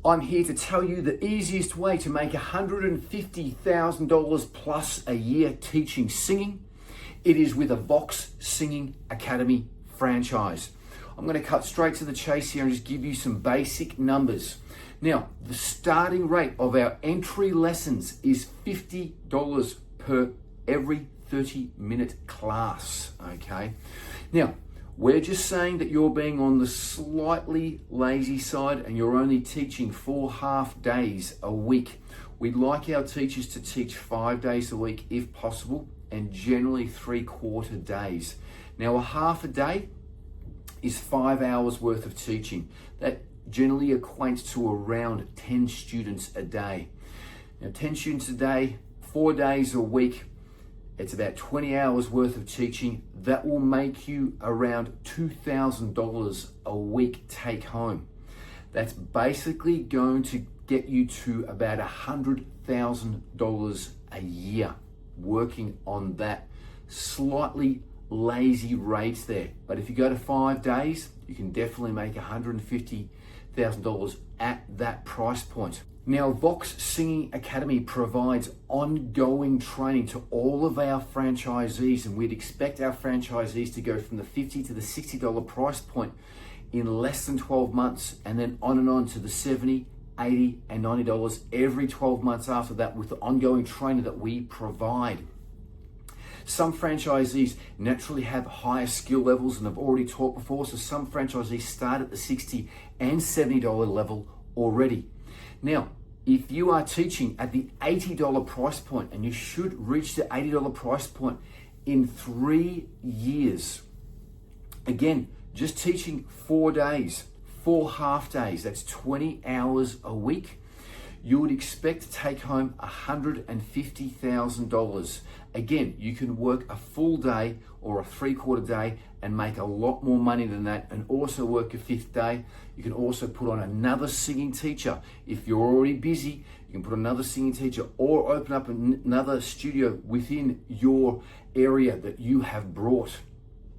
I'm here to tell you the easiest way to make $150,000 plus a year teaching singing. It is with a Vox Singing Academy franchise. I'm going to cut straight to the chase here and just give you some basic numbers. Now, the starting rate of our entry lessons is $50 per every 30-minute class, okay? Now, we're just saying that you're being on the slightly lazy side and you're only teaching 4 half days a week. We'd like our teachers to teach 5 days a week if possible, and generally 3/4 days. Now, a half a day is 5 hours worth of teaching. That generally equates to around 10 students a day. Now, 10 students a day, 4 days a week, it's about 20 hours worth of teaching. That will make you around $2,000 a week take home. That's basically going to get you to about $100,000 a year working on that slightly lazy rate there. But if you go to 5 days, you can definitely make $150,000 at that price point. Now, Vox Singing Academy provides ongoing training to all of our franchisees, and we'd expect our franchisees to go from the $50 to the $60 price point in less than 12 months, and then on to the $70, $80, and $90 every 12 months after that with the ongoing training that we provide. Some franchisees naturally have higher skill levels and have already taught before, so some franchisees start at the $60 and $70 level already. Now, if you are teaching at the $80 price point, and you should reach the $80 price point in 3 years, again, just teaching 4 days, 4 half days, that's 20 hours a week, you would expect to take home $150,000. Again, you can work a full day or a 3/4 day and make a lot more money than that, and also work a 5th day. You can also put on another singing teacher. If you're already busy, you can put another singing teacher or open up another studio within your area that you have brought.